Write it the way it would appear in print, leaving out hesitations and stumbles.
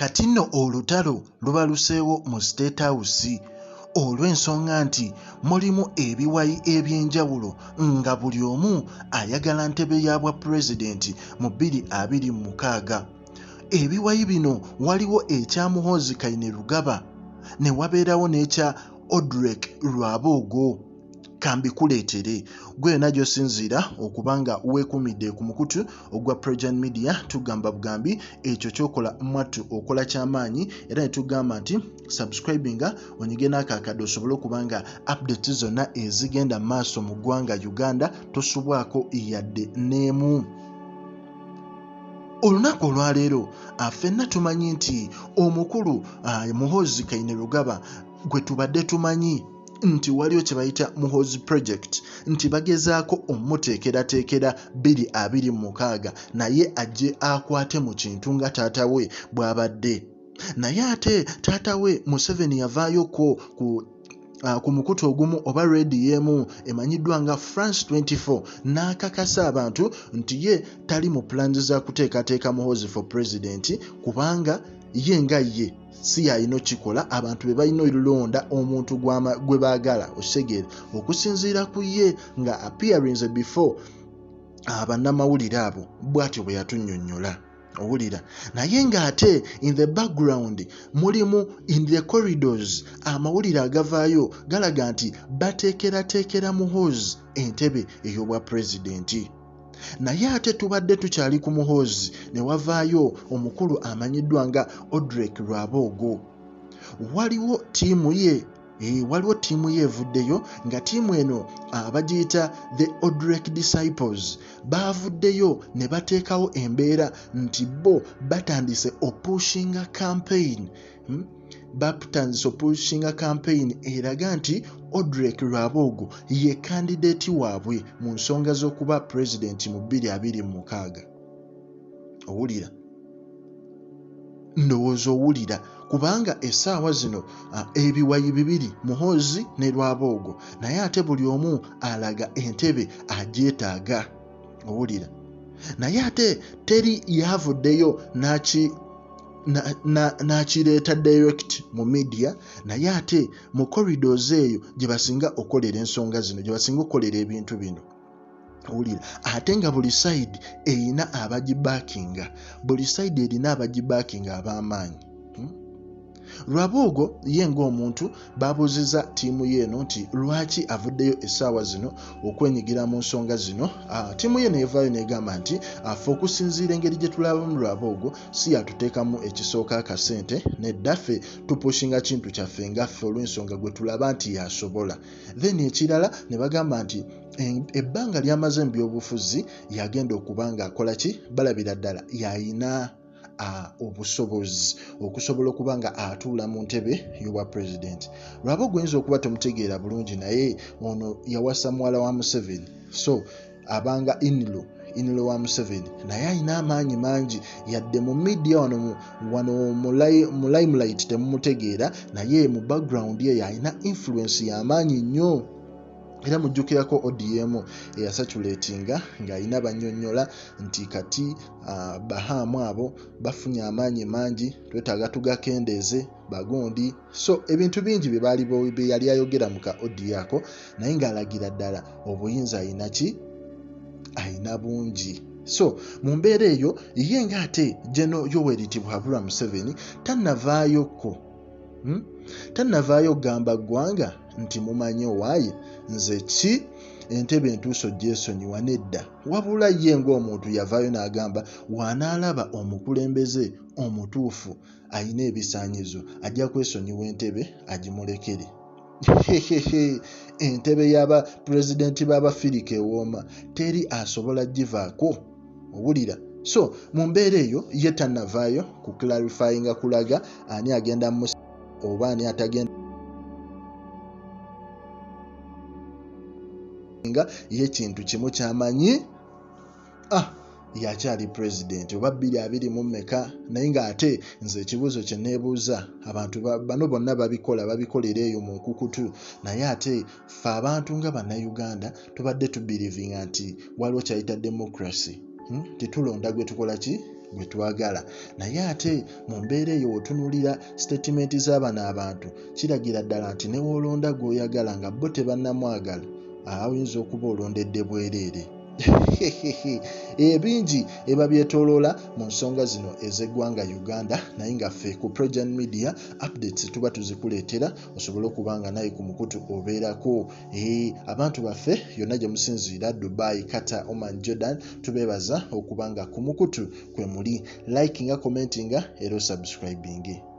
kati nno olutalo lubaluseewo mu State House olw'ensonga nti mulimu ebiwayi eby'enjawulo nga buli omu ayagala ntebe ya bwa pulezidenti mu 2026. Ebiwayi bino waliwo ekya Muhoozi Kainerugaba ne wabeerawo n'ekya Odrek Rwabogo. Kambikuleetere gwe najjo sinzira okubanga weekumidde ku mukutu ogwa Progen Media. Tugamba bugambi ekyo kyokola mwattu okola kyamaanyi era ne tugamba nti subscribinga onyige n'akakadde osobole okubanga update zonna ezigenda maaso mu ggwanga Uganda tosubwako yadde n'emu. Olunaku olwaleero ffenna tumanyi nti omukulu Muhoozi Kainerugaba gwe tubadde tumanyi nti waliwo kye bayita Muhoozi project nti bagezaako omuteekerateekera 2026 naye ajje akwate mu kintu nga taata we bw'abadde. Naye ate taata we Museveni yavaayoko ku mukutu ogumu oba radio emu emanyiddwa nga France 24 n'akakasa abantu nti ye tali mu plans za kuteekateeka Muhoozi for president kubanga ye nga ye si yalina kikola abantu be balina olulonda omuntu gwe baagala osegeera okusinziira ku ye nga appearance before abannamawulire abo bw'atyo bwe yatunnyonnyola owulira. Naye ng'ate in the background mulimu in the corridors amawulire agavaayo galaga nti bateekerateekera Muhoozi entebe ey'obwa pulezidenti. Naye ate tubadde tukyali ku Muhoozi ne wavaayo omukulu amanyiddwa nga Odrek Rwabogo. Waliwo ttiimu ye evuddeyo nga ttiimu eno bagiyita the Odrek Disciples baavuddeyo ne bateekawo embeera nti bo batandise opushinga campaign. Batandise opushinga campaign eraga nti Odrek Rwabogo ye candidate waabwe mu nsonga z'okuba president mu 2026. Owulira ndowooza owulira kubanga essaawa zino ebiwayi bibiri Muhoozi ne Rwabogo naye ate buli omu alaga entebe agyetaaga. Owulira naye ate teri yavuddeyo n'akireeta direct mu media naye ate mu corridors eyo gye basinga okolera ensonga zino gye basinga okolera ebintu bino. Owulira ate nga buli side erina abagibackinga, buli side erina abagibackinga ab'amaanyi. Rwabogo ye ng'omuntu babuuziza ttiimu ye eno nti lwaki avuddeyo essaawa zino okwenyigira mu nsonga zino. Ttiimu ye neevaayo negamba nti ffe okusinziira engeri gye tulabamu Rwabogo si yatuteekamu ekisooka akasente nedda ffe tupushinga kintu kyaffe nga ffe olw'ensonga gwe tulaba nti yasobola. Then ekirala ne bagamba nti ebbanga ly'amaze mu byobufuzi yagenda okuba ng'akola ki balabira ddala yayina obusobozi okusobola okuba nga atuula mu ntebe y'obwa pulezidenti. Rwabogo oyinza okuba tomutegeera bulungi naye ono yawasa muwala wa Museveni so abanga inilo wa Museveni naye alina amaanyi mangi yadde mu media wano mu limelight temumutegeera naye mu background ye yalina influence y'amaanyi nnyo. Era mujjukirako ODM eyasatulatinga ng'alina bannyonnyola nti kati bahaamu abo bafunye amaanyi mangi twetaaga tugakendeeze bagundi. So ebintu bingi bye yali ayogera mu ka odi ako naye ng'alagira ddala obuyinza alina ki alina bungi. So mu mbeera eyo ye ng'ate General Yoweri Tibuhaburwa Museveni tannavaayo gamba ggwanga nti mumanyi owaaye nze ki entebe entuuso gyesonyiwa nedda. Wabula ye ng'omuntu yavaayo n'agamba w'anaalaba omukulembeze omutuufu alina ebisaanyizo ajja kwesonyiwa entebe agimulekere. Entebe y'aba pulezidenti b'Abafirika ewooma teri asobola givaako. Owulira so mu mbeera eyo ye tannavaayo ku clarifyinga kulaga ani agenda mu oba ani atagenda nga ye kintu kimu kyamanyi yakyali president oba 2024 naye ng'ate nze ekibuuzo kye neebuuza abantu bano bonna babikolera eyo mu nkukutu naye ate ffe abantu nga bannayuganda tubadde tubirivinga nti waliwo kyayita democracy. Tetulonda gwe tukola ki gwe twagala. Naye ate mu mbeera eyo otunulira statement z'abano abantu kiragira ddala nti ne woolonda gw'oyagala nga bo tebannamwagala oyinza okuba olondedde bwereere. Ebingi eba byetooloola mu nsonga zino ez'eggwanga Uganda, naye nga ffe ku Progen Media updates tuba tuzikuleetera osobole okuba nga naye ku mukutu obeerako. Abantu baffe yonna gye musinziira Dubai, Qatar, Oman, Jordan, tubeebaza okuba nga ku mukutu kwe muli. Likinga, commentinga era subscribing.